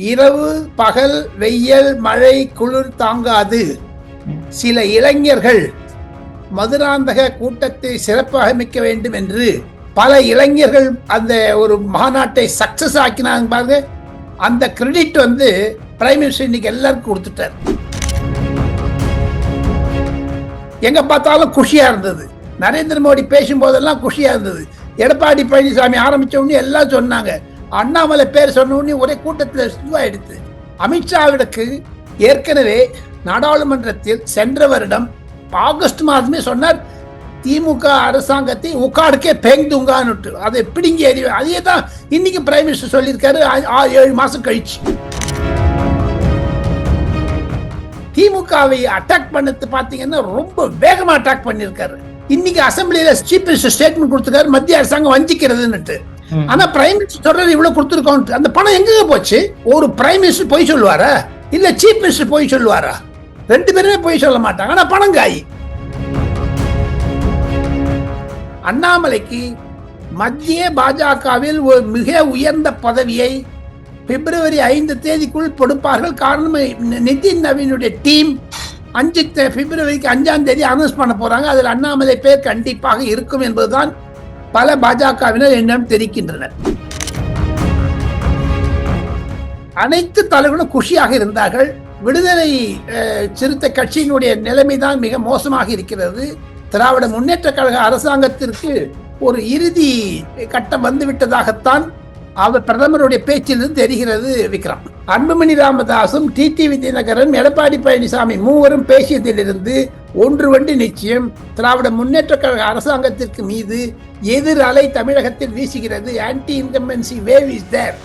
இரவு பகல் வெயில் மழை குளிர் தாங்காது. சில இளைஞர்கள் மதுராந்தக கூட்டத்தை சிறப்பாக அமைக்க வேண்டும் என்று பல இளைஞர்கள் அந்த ஒரு மாநாட்டை சக்சஸ் ஆக்கினாங்க பாருங்க. அந்த கிரெடிட் பிரைம் மினிஸ்டர் இன்னைக்கு எல்லாருக்கும் கொடுத்துட்டார். எங்க பார்த்தாலும் குஷியா இருந்தது. நரேந்திர மோடி பேசும்போதெல்லாம் குஷியா இருந்தது. எடப்பாடி பழனிசாமி ஆரம்பிச்ச உடனே எல்லாம் சொன்னாங்க. அண்ணாமலை பேர் சொன்ன உடனே ஒரே கூட்டத்தில் இதுவாயிடுது. அமித்ஷாவிற்கு ஏற்கனவே நாடாளுமன்றத்தில் சென்ற வருடம் ஆகஸ்ட் மாதமே சொன்னார், திமுக அரசாங்கத்தை உக்காடுக்கே பேங்குங்கான்னு. அதை பிடிங்கி எறிவு. அதே தான் இன்னைக்கு பிரைம் மினிஸ்டர் சொல்லியிருக்காரு 7 மாசம் கழிச்சு. திமுகவை அட்டாக் பண்ணது பாத்தீங்கன்னா ரொம்ப வேகமா அட்டாக் பண்ணிருக்காரு. இன்னைக்கு அசம்பிளியில சீஃப் மினிஸ்டர் ஸ்டேட்மெண்ட் கொடுத்திருக்காரு, மத்திய அரசாங்கம் வஞ்சிக்கிறதுன்னு. ஆனா பிரைம் மினிஸ்டர் சொல்றது இவ்வளவு கொடுத்திருக்கோம். அந்த பணம் எங்க போச்சு? ஒரு பிரைம் மினிஸ்டர் போய் சொல்லுவாரா, இல்ல சீஃப் மினிஸ்டர் போய் சொல்லுவாரா? ரெண்டு பேருமே போய் சொல்ல மாட்டாங்க. ஆனா பணம் காய். அண்ணாமலைக்கு மத்திய பாஜகவில் ஒரு மிக உயர்ந்த பதவியை பிப்ரவரி 5 கொடுப்பார்கள். காரணம், நிதின் நவீனுடைய டீம் பிப்ரவரிக்கு 5 அனௌன்ஸ் பண்ண போறாங்க. அதில் அண்ணாமலை பேர் கண்டிப்பாக இருக்கும் என்பதுதான் பல பாஜகவினர் என்னிடம் தெரிவிக்கின்றனர். அனைத்து தலைவர்களும் குஷியாக இருந்தார்கள். விடுதலை சிறுத்தை கட்சியினுடைய நிலைமைதான் மிக மோசமாக இருக்கிறது. திராவிட முன்னேற்ற கழக அரசாங்கத்திற்கு ஒரு இறுதி கட்டம் வந்துவிட்டதாகத்தான் அவர் பிரதமருடைய பேச்சிலிருந்து தெரிகிறது. விக்ரம், அன்புமணி ராமதாசும் டிடிவி தினகரன், எடப்பாடி பழனிசாமி மூவரும் பேசியதிலிருந்து ஒன்று நிச்சயம், திராவிட முன்னேற்ற கழக அரசாங்கத்திற்கு மீது எதிர் அலை தமிழகத்தில் வீசுகிறது. Anti incumbency wave is there.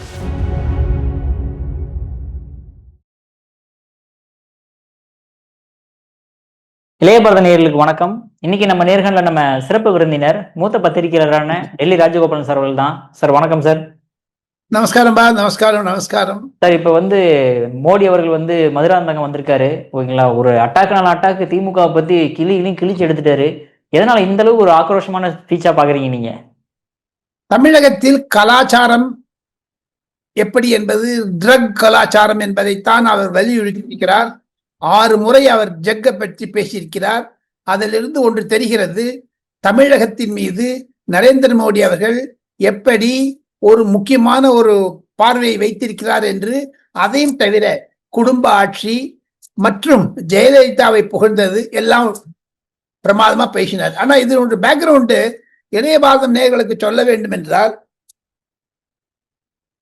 இளையபாரத நேயர்களுக்கு வணக்கம். இன்னைக்கு நம்ம நேர்காணல நம்ம சிறப்பு விருந்தினர் மூத்த பத்திரிகையாளரான டெல்லி ராஜகோபாலன் சார் அவர்கள் தான். சார் வணக்கம் சார். நமஸ்காரம் பா. நமஸ்காரம் நமஸ்காரம் சார். இப்ப மோடி அவர்கள் மதுராந்தகம் வந்திருக்காரு, ஓகேங்களா? ஒரு அட்டாக்கு திமுக பத்தி கிழிச்சு எடுத்துட்டாரு. எதனால இந்த அளவுக்கு ஒரு ஆக்ரோஷமான ஸ்பீச்சா பாக்குறீங்க நீங்க? தமிழகத்தில் கலாச்சாரம் எப்படி என்பது ட்ரக் கலாச்சாரம் என்பதைத்தான் அவர் வலியுறுத்தியிருக்கிறார். 6 முறை அவர் ஜக்கை பற்றி பேசியிருக்கிறார். அதிலிருந்து ஒன்று தெரிகிறது, தமிழகத்தின் மீது நரேந்திர மோடி அவர்கள் எப்படி ஒரு முக்கியமான ஒரு பார்வையை வைத்திருக்கிறார் என்று. அதையும் தவிர குடும்ப ஆட்சி மற்றும் ஜெயலலிதாவை புகழ்ந்தது எல்லாம் பிரமாதமா பேசினார். ஆனா இது ஒன்று பேக்ரவுண்டு இளையபாரதம் நேயர்களுக்கு சொல்ல வேண்டும் என்றால்,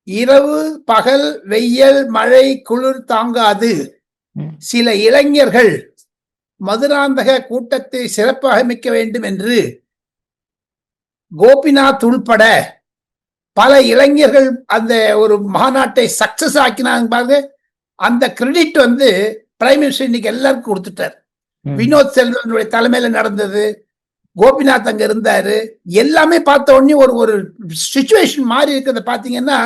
இரவு பகல் வெயில் மழை குளிர் தாங்காது. சில இளைஞர்கள் மதுராந்தக கூட்டத்தை சிறப்பாக அமைக்க வேண்டும் என்று கோபிநாத் உள்பட பல இளைஞர்கள் அந்த ஒரு மாநாட்டை சக்சஸ் ஆக்கினாங்க பாருங்க. அந்த கிரெடிட் பிரைம் மினிஸ்டர் இன்னைக்கு எல்லாருக்கும் கொடுத்துட்டார். வினோத் செல்வனுடைய தலைமையில நடந்தது. கோபிநாத் அங்க இருந்தாரு. எல்லாமே பார்த்த உடனே ஒரு சிச்சுவேஷன் மாறி இருக்கிறத பாத்தீங்கன்னா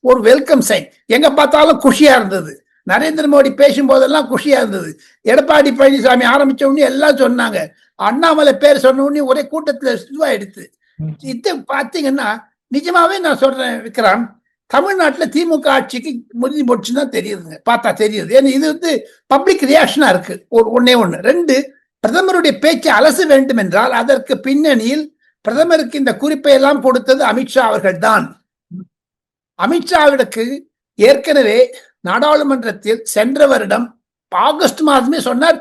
ஒரு வெல்கம் சைன். எங்க பார்த்தாலும் குஷியா இருந்தது. நரேந்திர மோடி பேசும்போதெல்லாம் குஷியா இருந்தது. எடப்பாடி பழனிசாமி ஆரம்பிச்ச உடனே எல்லாம் சொன்னாங்க. அண்ணாமலை பேர் சொன்ன உடனே ஒரே கூட்டத்துல இதுவாயிடுது. இது பாத்தீங்கன்னா நிஜமாவே நான் சொல்றேன் விக்ரம், தமிழ்நாட்டுல திமுக ஆட்சிக்கு முடிஞ்சு போச்சுன்னு தான் தெரியுதுங்க. பார்த்தா தெரியுது. ஏன்னா இது பப்ளிக் ரியாக்ஷனா இருக்கு. ஒன்னே ஒண்ணு. 2, பிரதமருடைய பேச்சை அலச வேண்டும் என்றால் அதற்கு பின்னணியில் பிரதமருக்கு இந்த குறிப்பை எல்லாம் கொடுத்தது அமித்ஷா அவர்கள் தான். அமித்ஷாவிற்கு ஏற்கனவே நாடாளுமன்றத்தில் சென்ற வருடம் ஆகஸ்ட் மாதமே சொன்னார்,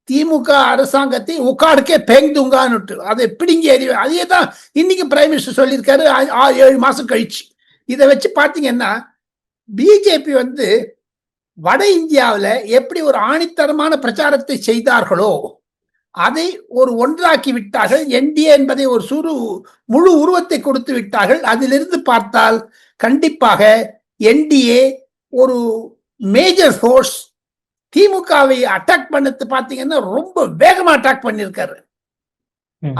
திமுக அரசாங்கத்தை உக்காடுக்கே பேங்குங்கான்னு. அதை பிடிங்கி எறிவு. அதே தான் இன்னைக்கு பிரைம் மினிஸ்டர் சொல்லியிருக்காரு 7 மாசம் கழிச்சு. இதை வச்சு பாத்தீங்கன்னா பிஜேபி வட இந்தியாவில் எப்படி ஒரு ஆணித்தரமான பிரச்சாரத்தை செய்தார்களோ அதை ஒன்றாக்கி விட்டார்கள். என்டிஏ என்பதை ஒரு முழு உருவத்தை கொடுத்து விட்டார்கள். அதிலிருந்து பார்த்தால் கண்டிப்பாக என்டிஏ ஒரு மேஜர் ஃபோர்ஸ். திமுகவை அட்டாக் பண்ணது பாத்தீங்கன்னா ரொம்ப வேகமா அட்டாக் பண்ணிருக்காரு.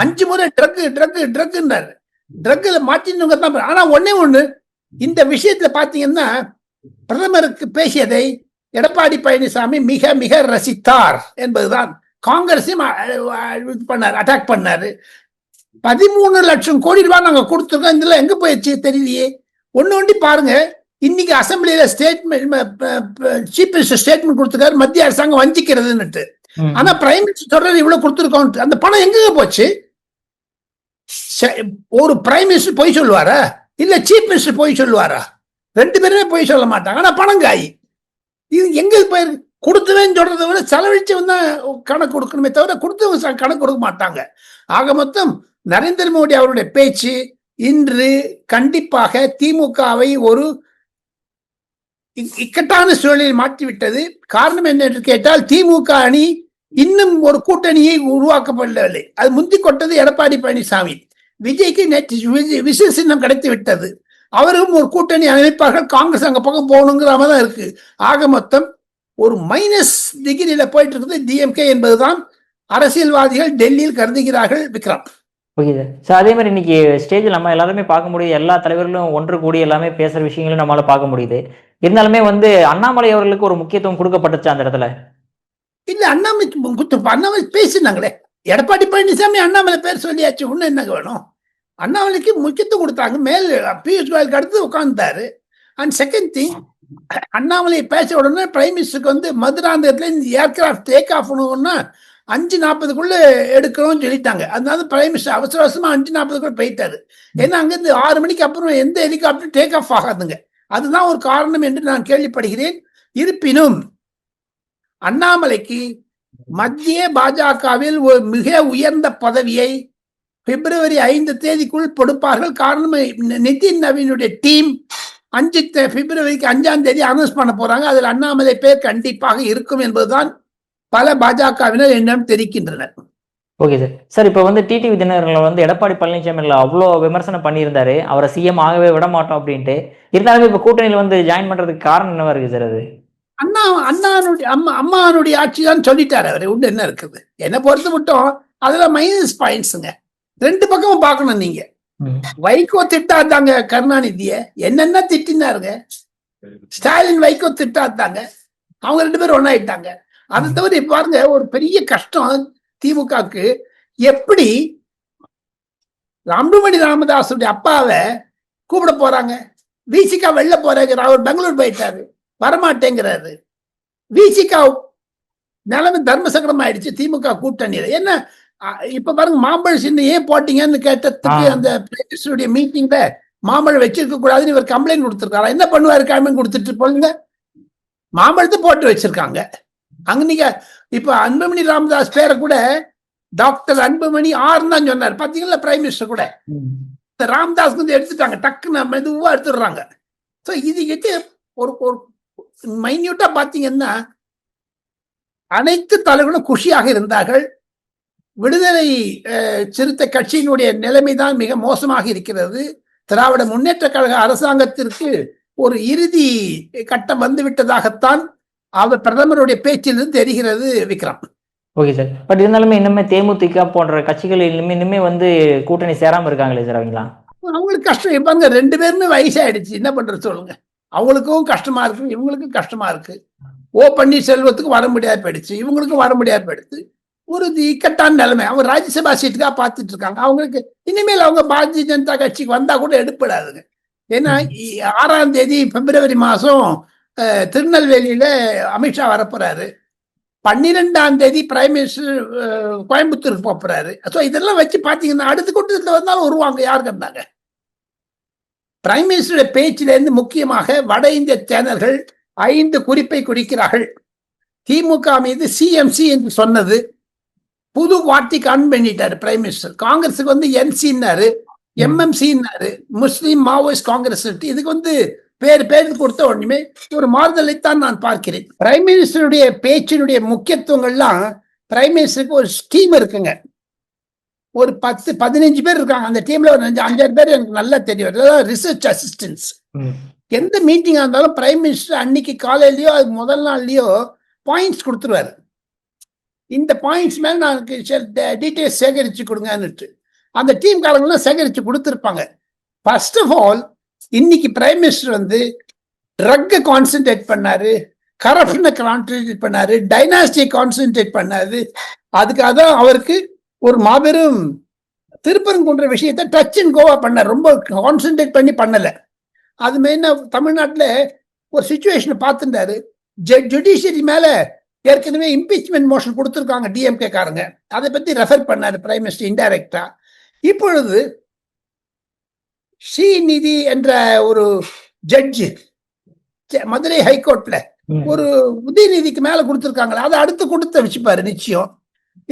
5 முறை ட்ரக்னாரு. ட்ரக்ல மாற்றினவங்க தான். ஆனா ஒண்ணு இந்த விஷயத்துல பாத்தீங்கன்னா பிரதமருக்கு பேசியதை எடப்பாடி பழனிசாமி மிக மிக ரசித்தார் என்பதுதான். காங்கிரஸையும் அட்டாக் பண்ணாரு. 13 லட்சம் கோடி ரூபாய் நாங்க கொடுத்துருக்கோம். இதுல எங்க போயிடுச்சு தெரியலையே. ஒண்ணு பாருங்க, இன்னைக்கு அசம்பிளியில ஸ்டேட்மெண்ட் சீஃப் மினிஸ்டர் ஸ்டேட்மெண்ட் கொடுத்திருக்காரு மத்திய அரசாங்கம் வஞ்சிக்கிறதுன்னுட்டு. ஆனா பிரைம் மினிஸ்டர் சொல்றது இவ்வளவு கொடுத்துருக்கோம். அந்த பணம் எங்க போச்சு? ஒரு பிரைம் மினிஸ்டர் போய் சொல்லுவாரா இல்ல சீஃப் மினிஸ்டர் போய் சொல்லுவாரா? ரெண்டு பேருமே போய் சொல்ல மாட்டாங்க. ஆனா பணம் காய் இது எங்க போய் கொடுத்தவன் சொல்றதை விட செலவழிச்சவன் தான் கணக்கு கொடுக்கணுமே தவிர கொடுத்தவங்க கணக்கு கொடுக்க மாட்டாங்க. ஆக மொத்தம் நரேந்திர மோடி அவருடைய பேச்சு இன்று கண்டிப்பாக திமுகவை ஒரு இக்கட்டான சூழலில் மாற்றிவிட்டது. காரணம் என்ன என்று கேட்டால் திமுக அணி இன்னும் ஒரு கூட்டணியை உருவாக்கப்படவில்லை. அது முந்தி கொட்டது எடப்பாடி பழனிசாமி. விஜய்க்கு நேற்று விசில் சின்னம் கிடைத்து விட்டது. அவரும் ஒரு கூட்டணி அமைப்பார்கள். காங்கிரஸ் அங்க பக்கம் போகணுங்கிற தான் இருக்கு. ஆக மொத்தம் ஒரு மைனஸ் டிகிரியில போயிட்டு இருக்குது டிஎம்கே என்பதுதான் அரசியல்வாதிகள் டெல்லியில் கருதுகிறார்கள். Vikram, okay sir. அதே மாதிரி இன்னைக்கு ஸ்டேஜில் நம்ம எல்லாருமே பார்க்க முடியுது. எல்லா தலைவர்களும் ஒன்று கூடி எல்லாமே பேசுற விஷயங்களும் நம்மளால பார்க்க முடியுது. இருந்தாலுமே அண்ணாமலை அவர்களுக்கு ஒரு முக்கியத்துவம் கொடுக்கப்பட்டுச்சு அந்த இடத்துல. இல்ல, அண்ணாமலை பேசினாங்களே. எடப்பாடி பழனிசாமி அண்ணாமலை பேர் சொல்லியாச்சு. ஒண்ணு என்ன வேணும்? அண்ணாமலைக்கு முக்கியத்துவம் கொடுத்தாங்க. மேல் பியூஷ் கோயலுக்கு அடுத்து உட்கார்ந்தாரு. அண்ட் செகண்ட் திங், அண்ணாமலை பேச உடனே பிரைம் மினிஸ்டருக்கு மதுராந்தகத்துல ஏர்கிராஃப்ட் டேக் ஆஃப் பண்ணணும்னா 5:40 எடுக்கணும்னு சொல்லிட்டாங்க. அதனால பிரைம் மினிஸ்டர் அவசர அவசரமா 5:40 போயிட்டாரு. ஏன்னா அங்கிருந்து 6 மணிக்கு அப்புறம் எந்த ஹெலிகாப்டர் டேக் ஆஃப் ஆகாதுங்க. அதுதான் ஒரு காரணம் என்று நான் கேள்விப்படுகிறேன். இருப்பினும் அண்ணாமலைக்கு மத்திய பாஜகவில் ஒரு மிக உயர்ந்த பதவியை பிப்ரவரி 5 கொடுப்பார்கள். காரணம், நிதின் நவீனுடைய டீம் பிப்ரவரிக்கு 5 அனௌன்ஸ் பண்ண போறாங்க. அதில் அண்ணாமலை பேர் கண்டிப்பாக இருக்கும் என்பதுதான் பல பாஜகவினர் என்னிடம் தெரிவிக்கின்றனர். Okay sir. சார், இப்போ டிடிவி தினகரன் எடப்பாடி பழனிசாமி அவ்வளோ விமர்சனம் பண்ணியிருந்தாரு, அவரை சிஎம் ஆகவே விட மாட்டோம் அப்படின்ட்டு. இருந்தாலும் இப்போ கூட்டணியில் ஜாயின் பண்றதுக்கு காரணம் என்னவா இருக்கு சார்? அது அம்மானுடைய ஆட்சி தான் சொல்லிட்டாரு அவரு. உண்டு என்ன இருக்குது? என்ன பொறுத்து மட்டும் அதுல மைனஸ் பாயிண்ட்ஸுங்க. ரெண்டு பக்கமும் பார்க்கணும். நீங்க வைகோ திட்டாதாங்க கருணாநிதிய என்னென்ன திட்டினாருங்க. ஸ்டாலின் வைகோ திட்டாதாங்க. அவங்க 2 பேரும் ஒன்னாயிட்டாங்க. அதை தவிர பாருங்க, ஒரு பெரிய கஷ்டம் திமுகக்கு. எப்படி அன்புமணி ராமதாஸுடைய அப்பாவை கூப்பிட போறாங்க? விசிகா வெளில போறாங்க. அவர் பெங்களூர் போயிட்டாரு, வரமாட்டேங்கிறாரு. விசிகா நிலைமை தர்மசங்கடம் ஆயிடுச்சு திமுக கூட்டணியில. என்ன இப்ப பாருங்க, மாம்பழ சின்ன ஏன் போட்டீங்கன்னு கேட்டதுக்கு அந்த மீட்டிங்ல மாம்பழம் வச்சிருக்க கூடாதுன்னு இவர் கம்ப்ளைண்ட் கொடுத்திருக்காரு. என்ன பண்ணுவாரு? கம்ப்ளைண்ட் கொடுத்துட்டு போங்க, மாம்பழத்தை போட்டு வச்சிருக்காங்க அங்க. நீங்க இப்ப அன்புமணி ராமதாஸ் பேரை கூட டாக்டர் அன்புமணி ஆர் தான் சொன்னார். பாத்தீங்களா, பிரைம் மினிஸ்டர் கூட ராமதாஸ் எடுத்துட்டாங்க. டக்குன்னு மெதுவா எடுத்துடுறாங்க. இது ஒரு மைன்யூட்டா பாத்தீங்கன்னா அனைத்து தலைவர்களும் குஷியாக இருந்தார்கள். விடுதலை சிறுத்தை கட்சியினுடைய நிலைமைதான் மிக மோசமாக இருக்கிறது. திராவிட முன்னேற்ற கழக அரசாங்கத்திற்கு ஒரு இறுதி கட்டம் வந்துவிட்டதாகத்தான் அவர் பிரதமருடைய பேச்சிலிருந்து தெரிகிறது. Vikram, okay sir. பட் இருந்தாலுமே இன்னுமே தேமுதிக போன்ற கட்சிகள் இன்னுமே கூட்டணி சேராம இருக்காங்களே சார். அவங்களுக்கு கஷ்டம். இப்பாங்க 2 பேருமே வயசாயிடுச்சு. என்ன பண்றது சொல்லுங்க? அவங்களுக்கும் கஷ்டமா இருக்கு, இவங்களுக்கும் கஷ்டமா இருக்கு. ஓ பன்னீர்செல்வத்துக்கு வர முடியாது போயிடுச்சு, இவங்களுக்கும் வர முடியாது போயிடுச்சு. ஒரு இக்கட்டான நிலைமை. அவங்க ராஜ்யசபா சீட்டுக்காக பார்த்துட்டு இருக்காங்க. அவங்களுக்கு இனிமேல் அவங்க பாரதிய ஜனதா கட்சிக்கு வந்தா கூட எடுப்படாதுங்க. ஏன்னா 6ஆம் தேதி பிப்ரவரி மாசம் திருநெல்வேலியில அமித்ஷா வரப்போறாரு. 12ஆம் தேதி பிரைம் மினிஸ்டர் கோயம்புத்தூருக்கு போறாரு. இதெல்லாம் வச்சு பாத்தீங்கன்னா அடுத்த கூட்டத்தில் வந்தாலும் வருவாங்க. யாருக்கு இருந்தாங்க? பிரைம் மினிஸ்டருடைய பேச்சில இருந்து முக்கியமாக வட இந்திய சேனல்கள் 5 குறிப்பை குறிக்கிறார்கள். திமுக மீது சிஎம்சி என்று சொன்னது புது வார்த்தை கன் பண்ணிட்டாரு பிரைம் மினிஸ்டர். காங்கிரஸுக்கு என்சின்னாரு, எம்எம்சின்னாரு, முஸ்லீம் மாவோயிஸ்ட் காங்கிரஸ். இதுக்கு பேர் கொடுத்த ஒண்ணுமே ஒரு மாறுதலைத்தான் நான் பார்க்கிறேன். பிரைம் மினிஸ்டருடைய பேச்சினுடைய முக்கியத்துவங்கள்லாம் பிரைம் மினிஸ்டருக்கு ஒரு டீம் இருக்குங்க. ஒரு 10-15 பேர் இருக்காங்க. அந்த டீம்ல ஒரு 5-6 பேர் எனக்கு நல்லா தெரியும். Research assistance. எந்த மீட்டிங்கா இருந்தாலும் பிரைம் மினிஸ்டர் அன்னைக்கு காலையிலயோ அது முதல் நாள்லயோ பாயிண்ட்ஸ் கொடுத்துருவாரு. இந்த பாயிண்ட்ஸ் மேல நான் டீட்டெயில்ஸ் சேகரிச்சு கொடுங்கன்னுட்டு அந்த டீம் காரங்களாம் சேகரிச்சு கொடுத்துருப்பாங்க. ஃபர்ஸ்ட் ஆஃப் ஆல், இன்னைக்கு பிரைம் மினிஸ்டர் ட்ரக்கை கான்சென்ட்ரேட் பண்ணாரு, கரப்ஷனை கான்சென்ட்ரேட் பண்ணாரு, டைனாஸ்டியை கான்சென்ட்ரேட் பண்ணாரு. அதுக்காக தான் அவருக்கு ஒரு மாபெரும் திருப்பரங்குன்ற விஷயத்தை டச் அண்ட் கோவா பண்ணார். ரொம்ப கான்சென்ட்ரேட் பண்ணி பண்ணல. அது மெயினா தமிழ்நாட்டுல ஒரு சுச்சுவேஷனை பார்த்துட்டாரு. ஜுடிஷியரி மேல ஏற்கனவே இம்பீச்மெண்ட் மோஷன் கொடுத்திருக்காங்க டிஎம்கே காரங்க. அதை பத்தி ரெஃபர் பண்ணாரு பிரைம் மினிஸ்டர் இன்டைரக்டா. இப்பொழுது ஸ்ரீநிதி என்ற ஒரு ஜட்ஜு மதுரை ஹைகோர்ட்ல ஒரு உதயநிதிக்கு மேல கொடுத்திருக்காங்களா, அதை அடுத்து கொடுத்து வச்சுப்பாரு நிச்சயம்.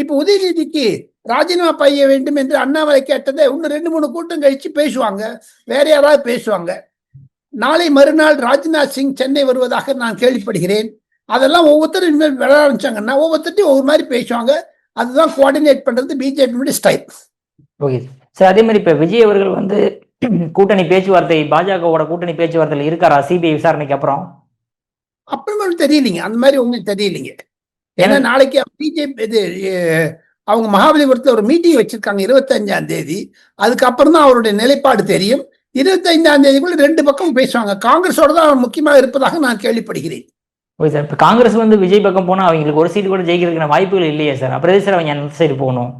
இப்ப உதயநிதிக்கு ராஜினாமா செய்ய வேண்டும் என்று அண்ணாமலை கேட்டதை இன்னும் 2-3 கூட்டம் கழிச்சு பேசுவாங்க, வேற யாராவது பேசுவாங்க. நாளை மறுநாள் ராஜ்நாத் சிங் சென்னை வருவதாக நான் கேள்விப்படுகிறேன். அதெல்லாம் ஒவ்வொருத்தரும் இனிமேல் விளையாட ஆரம்பிச்சாங்கன்னா ஒவ்வொருத்தையும் ஒவ்வொரு மாதிரி பேசுவாங்க. அதுதான் கோஆர்டினேட் பண்றது பிஜேபி ஸ்டைல். Okay sir. அதே மாதிரி இப்ப விஜய் அவர்கள் வந்து கூட்டணி பேச்சுவார்த்தை, பாஜகவோட கூட்டணி பேச்சுவார்த்தையில் இருக்காரா சிபிஐ விசாரணைக்கு அப்புறம்? அப்புறம் தெரியலீங்க, அந்த மாதிரி உங்களுக்கு தெரியலீங்க. ஏன்னா நாளைக்கு பிஜேபி இது அவங்க மகாபலிபுரத்துல ஒரு மீட்டிங் வச்சிருக்காங்க 25ஆம் தேதி. அதுக்கப்புறம் தான் அவருடைய நிலைப்பாடு தெரியும். 25ஆம் தேதிக்குள்ள 2 பக்கம் பேசுவாங்க. காங்கிரஸோட தான் அவர் முக்கியமாக இருப்பதாக நான் கேள்விப்படுகிறேன். Okay sir. இப்போ காங்கிரஸ் வந்து விஜய் பக்கம் போனா அவங்களுக்கு ஒரு சீட்டு கூட ஜெயிக்கிறதுக்கான வாய்ப்புகள் இல்லையே சார். அப்புறம் சார் அவங்க அந்த சைடு போகணும்.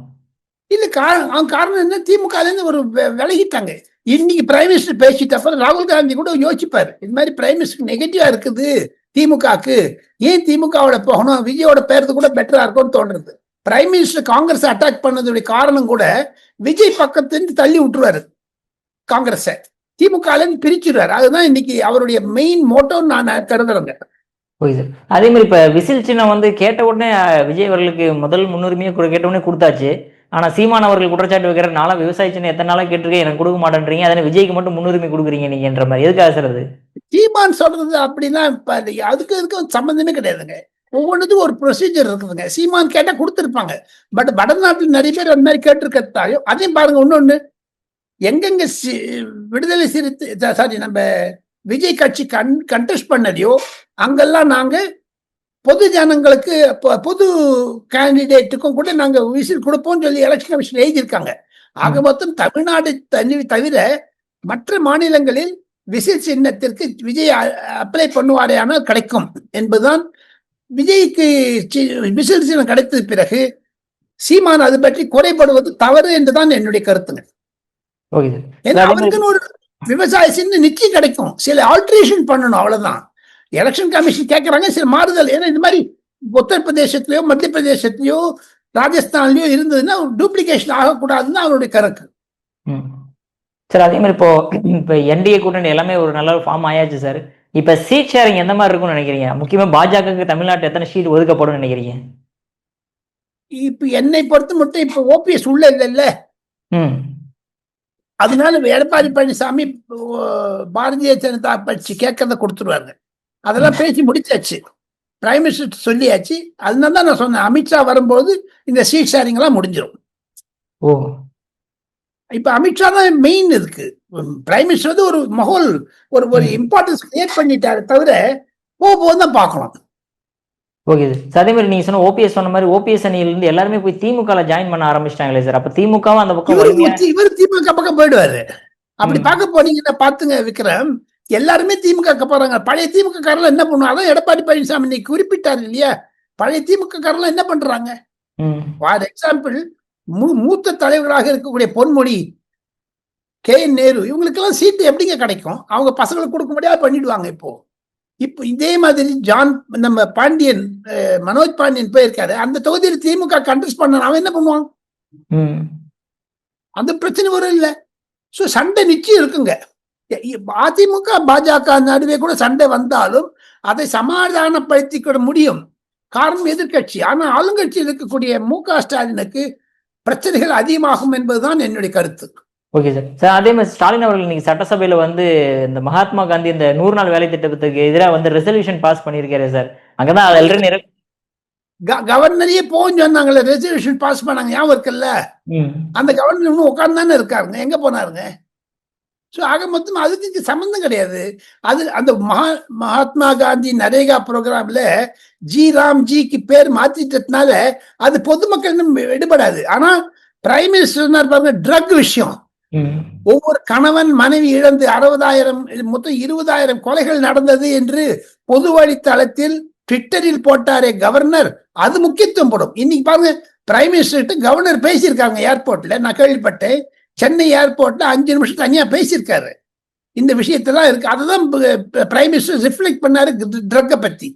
இல்ல காரணம் என்ன, திமுக ஒரு விலகிட்டாங்க. இன்னைக்கு பிரைம் மினிஸ்டர் பேசிட்ட அப்புறம் ராகுல் காந்தி கூட யோசிப்பாரு, இது மாதிரி பிரைம் மினிஸ்டர் நெகட்டிவா இருக்குது திமுகக்கு, ஏன் திமுகவோட போகணும், விஜயோட பேருக்கு கூட பெட்டரா இருக்கும்னு தோன்றது. பிரைம் மினிஸ்டர் காங்கிரஸ் அட்டாக் பண்ணதுடைய காரணம் கூட விஜய் பக்கத்திலிருந்து தள்ளி விட்டுருவாரு காங்கிரஸ, திமுக பிரிச்சுடுவாரு. அதுதான் இன்னைக்கு அவருடைய மெயின் மோட்டோன்னு நான் கருதுறேங்க. Okay sir. அதே மாதிரி இப்ப விசில் சின்னம் வந்து கேட்ட உடனே விஜய் அவர்களுக்கு முதல் முன்னுரிமையை கேட்ட உடனே கொடுத்தாச்சு. ஆனா சீமான் அவர்கள் குற்றச்சாட்டு வைக்கிற, நாளா விவசாய சின்னம் எத்தனை நாளா கேட்டிருக்கேன், எனக்கு கொடுக்க மாட்டேன்றீங்க, அதனால விஜய்க்கு மட்டும் முன்னுரிமை கொடுக்குறீங்க நீங்கன்ற மாதிரி. எதுக்காக சார் அது? சீமான் சொல்றது அப்படின்னா அதுக்கு சம்பந்தமே கிடையாதுங்க. ஒவ்வொன்றுக்கும் ஒரு ப்ரொசீஜர் இருக்குதுங்க. சீமான் கேட்டா கொடுத்துருப்பாங்க. பட் வடநாட்டில் நிறைய பேர் அந்த மாதிரி கேட்டிருக்கிறதாயும் அதையும் பாருங்க. இன்னொன்னு, எங்கெங்க விடுதலை சிறுத்தை நம்ம விஜய் கட்சி கண்டெஸ்ட் பண்ணதையோ அங்கெல்லாம் நாங்க பொது ஜனங்களுக்கு பொது கேண்டிடேட்டுக்கும் கூட நாங்க விசில் கொடுப்போம் சொல்லி எலெக்ஷன் கமிஷன் எழுதியிருக்காங்க. ஆக மொத்தம் தமிழ்நாடு தவிர மற்ற மாநிலங்களில் விசில் சின்னத்திற்கு விஜய் அப்ளை பண்ணுவாரே ஆனால் கிடைக்கும் என்பதுதான். விஜய்க்கு விசில் சின்னம் கிடைத்தது பிறகு சீமான் அது பற்றி குறைபடுவது தவறு என்றுதான் என்னுடைய கருத்துங்க. அவருக்குன்னு ஒரு விவசாய சின்னம் நிச்சயம் கிடைக்கும். சில ஆல்ட்ரேஷன் பண்ணணும், அவ்வளவுதான். எலெக்ஷன் கமிஷன் கேட்கறாங்க சில மாறுதல். ஏன்னா இந்த மாதிரி உத்தரப்பிரதேசத்திலயோ மத்திய பிரதேசத்திலயோ ராஜஸ்தான்லயோ இருந்ததுன்னா டூப்ளிகேஷன் ஆகக்கூடாதுன்னு அவருடைய கருத்து. சார் அதே மாதிரி இப்போ என்டிஏ கூட்டணி எல்லாமே ஒரு நல்ல ஃபார்ம் ஆயாச்சு சார். இப்ப சீட் ஷேரிங் எந்த மாதிரி இருக்கும்னு நினைக்கிறீங்க? முக்கியமா பாஜகவுக்கு தமிழ்நாட்டில் எத்தனை சீட் ஒதுக்கப்படும் நினைக்கிறீங்க? இப்ப என்னை பொறுத்த மட்டும் இப்ப ஓபிஎஸ் உள்ள இல்ல, அதனால எடப்பாடி பழனிசாமி பாரதிய ஜனதா கட்சி கேட்கறத கொடுத்துருவாங்க. அதெல்லாம் பேசி முடிச்சாச்சு, பிரைம் மினிஸ்டர் சொல்லியாச்சு. அதனால தான் நான் சொன்னேன், அமித்ஷா வரும்போது இந்த சீட் ஷேரிங் எல்லாம் முடிஞ்சிடும். இப்ப அமித்ஷா தான் மெயின் இருக்கு. பிரைம் மினிஸ்டர் ஒரு மகோல் ஒரு இம்பார்ட்டன்ஸ் கிரியேட் பண்ணிட்டாரு தவிர போதான் பார்க்கணும். Okay sir. அதே மாதிரி நீங்க சொன்ன ஓபிஎஸ் சொன்ன மாதிரி ஓபிஎஸ் அணியில இருந்து எல்லாருமே போய் திமுக ஜாயின் பண்ண ஆரம்பிச்சிட்டாங்களே சார். அப்ப திமுகவும் அந்த பக்கம் இவர் திமுக பக்கம் போயிடுவாரு. அப்படி பார்க்க போனீங்கன்னா பாத்துங்க விக்ரம், எல்லாருமே திமுக போறாங்க. பழைய திமுக காரெல்லாம் என்ன பண்ணுவாங்க? அதான் எடப்பாடி பழனிசாமி இன்னைக்கு குறிப்பிட்டாரு இல்லையா, பழைய திமுக காரெல்லாம் என்ன பண்றாங்க? ஃபார் எக்ஸாம்பிள், மூத்த தலைவராக இருக்கக்கூடிய பொன்முடி, KN நேரு, இவங்களுக்கெல்லாம் சீட்டு எப்படிங்க கிடைக்கும்? அவங்க பசங்களுக்கு கொடுக்க முடியாது பண்ணிடுவாங்க. இப்போ இதே மாதிரி நம்ம பாண்டியன், மனோஜ் பாண்டியன் போயிருக்காரு, அந்த தொகுதியில் திமுக கண்டெஸ்ட் பண்ண அவன் என்ன பண்ணுவான்? அந்த பிரச்சனை வரும் இல்ல. சோ சண்டை நிச்சயம் இருக்குங்க. அதிமுக பாஜக நடுவே கூட சண்டை வந்தாலும் அதை சமாதானப்படுத்திக்க முடியும். காரணம் எதிர்கட்சி. ஆனா ஆளுங்கட்சியில் இருக்கக்கூடிய MK ஸ்டாலினுக்கு பிரச்சனைகள் அதிகமாகும் என்பதுதான் என்னுடைய கருத்து. Okay sir. சார் அதே மாதிரி ஸ்டாலின் அவர்கள் இன்னைக்கு சட்டசபையில இந்த மகாத்மா காந்தி இந்த 100 நாள் வேலை திட்டத்துக்கு எதிராக ரெசல்யூஷன் பாஸ் பண்ணியிருக்காரு சார். அங்கதான் கவர்னரையே போன்னு சொன்னாங்கல்ல, ரெசல்யூஷன் பாஸ் பண்ணாங்க, ஞாபகம் இருக்குல்ல? அந்த கவர்னர் இன்னும் உட்கார்ந்து தானே இருக்காருங்க, எங்க போனாருங்க? ஸோ ஆக மொத்தம் அதுக்கு சம்பந்தம் கிடையாது. அது அந்த மகாத்மா காந்தி நரேகா ப்ரோக்ராம்ல ராம்ஜிக்கு பேர் மாத்திட்டதுனால அது பொதுமக்கள் எடுபடாது. ஆனா பிரைம் மினிஸ்டர் பாருங்க, ட்ரக் விஷயம், ஒவ்வொரு கணவன் மனைவி இழந்து 60,000 மொத்தம் 20,000 கொலைகள் நடந்தது என்று பொது வழித்தளத்தில் ட்விட்டரில் போட்டாரே கவர்னர், அது முக்கியத்துவம் படும். இன்னைக்கு பாருங்க, பிரைம் மினிஸ்டர் கவர்னர் பேசியிருக்காங்க ஏர்போர்ட்ல. நான் கேள்விப்பட்டேன், சென்னை ஏர்போர்ட்ல 5 நிமிஷம் தனியா பேசியிருக்காரு. இந்த விஷயத்தெல்லாம் இருக்கு. அதுதான் பிரைம் மினிஸ்டர் ரிஃப்ளெக்ட் பண்ணாரு ட்ரக்கை பத்தி.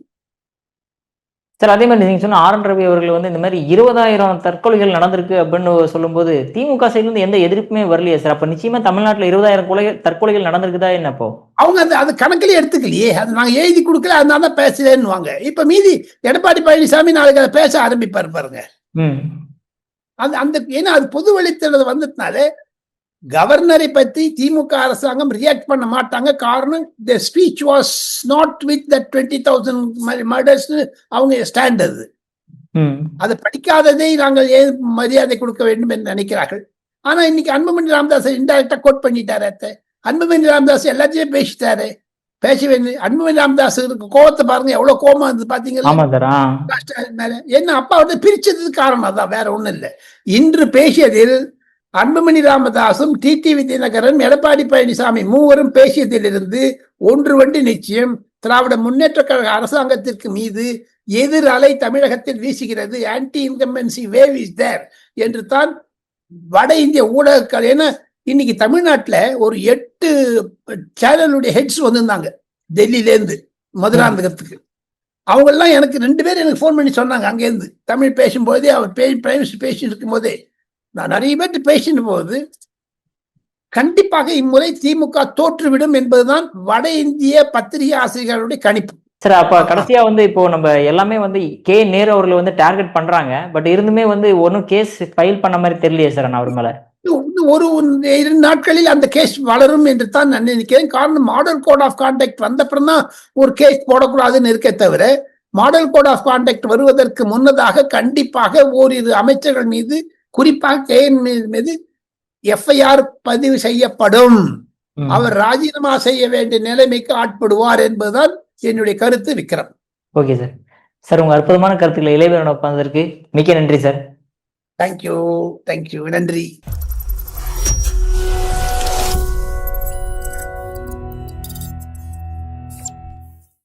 சார் அதே மாதிரி நீங்க சொன்ன ஆர்.என். ரவி அவர்கள் வந்து இந்த மாதிரி 20,000 தற்கொலைகள் நடந்திருக்கு அப்படின்னு சொல்லும்போது திமுக சைட்ல இருந்து எந்த எதிர்ப்புமே வரலையே சார். அப்ப நிச்சயமா தமிழ்நாட்டுல 20,000 தற்கொலைகள் நடந்திருக்குதா என்ன அப்போ? அவங்க அது கணக்கிலே எடுத்துக்கலையே. அது நாங்க எழுதி கொடுக்கல, அதனால தான் பேசலன்னுவாங்க. இப்ப மீதி எடப்பாடி பழனிசாமி நாளைக்கு அதை பேச ஆரம்பிப்பாரு பாருங்க. அந்த ஏன்னா அது பொது வெளித்தளம் வந்ததுனால கவர்னரை பத்தி திமுக அரசாங்கம் ரியாக்ட் பண்ண மாட்டாங்க. காரணம் the speech was not with that 20,000 murders அவங்க ஸ்டாண்ட். அது அதை படிக்காததை நாங்கள் ஏன் மரியாதை கொடுக்க வேண்டும் என்று நினைக்கிறார்கள். ஆனா இன்னைக்கு அன்புமணி ராமதாஸ் இன்டைரக்டா கோட் பண்ணிட்டாரு. அன்புமணி ராமதாஸ் எல்லாத்தையுமே பேசிட்டாரு. பேச வேண்டிய அன்புமணி ராமதாஸ் கோவத்தை பாருங்க, எவ்வளவு கோபமா இருந்தது பாத்தீங்களா? என்ன அப்பா வந்து பிரிச்சதுக்கு காரணம் அதான், வேற ஒண்ணும் இல்லை. இன்று பேசியதில் அன்புமணி ராமதாசும் டிடிவி தினகரன் எடப்பாடி பழனிசாமி மூவரும் பேசியதிலிருந்து ஒன்று வண்டி நிச்சயம், திராவிட முன்னேற்ற கழக அரசாங்கத்திற்கு மீது எதிர் அலை தமிழகத்தில் வீசுகிறது. Anti incumbency wave is there என்று தான் வட இந்திய ஊடகங்கள். ஏன்னா இன்னைக்கு தமிழ்நாட்டுல ஒரு 8 சேனலுடைய ஹெட்ஸ் வந்திருந்தாங்க டெல்லியிலேருந்து மதுராந்தகத்துக்கு. அவங்க எல்லாம் எனக்கு 2 பேர் எனக்கு போன் பண்ணி சொன்னாங்க அங்கேருந்து. தமிழ் பேசும்போதே அவர் பிரைம் மினிஸ்டர் பேசிட்டு இருக்கும் போதே நான் நிறைய பேர்த்து பேசிட்டு போது கண்டிப்பாக இம்முறை திமுக தோற்றுவிடும் என்பதுதான் வட இந்திய பத்திரிகை ஆசிரியர்களுடைய கணிப்பு. சார் அப்ப கடைசியா வந்து இப்போ நம்ம எல்லாமே வந்து கே நேரு அவர்களை வந்து டார்கெட் பண்றாங்க. பட் இருந்துமே வந்து ஒன்னும் கேஸ் ஃபைல் பண்ண மாதிரி தெரியலையே சார் அவர் மேல. ஒரு 2 நாட்களில் அந்த கேஸ் வளரும் என்று தான் நான் நினைக்கிறேன். காரணம் மாடல் கோட் ஆஃப் கான்டக்ட் வந்தப்புறம் தான் ஒரு கேஸ் போடக்கூடாதுன்னு இருக்க தவிர, மாடல் கோட் ஆஃப் கான்டக்ட் வருவதற்கு முன்னதாக கண்டிப்பாக ஓரிரு அமைச்சர்கள் மீது, குறிப்பாக கேஎன் மீது எஃப்ஐஆர் பதிவு செய்யப்படும். அவர் ராஜினாமா செய்ய வேண்டிய நிலைமைக்கு ஆட்படுவார் என்பதுதான் என்னுடைய கருத்து. விக்ரம். Okay sir. சார் உங்க அற்புதமான கருத்துக்களை இளைவரன் ஒப்பந்ததற்கு மிக்க நன்றி சார். தேங்க்யூ, நன்றி.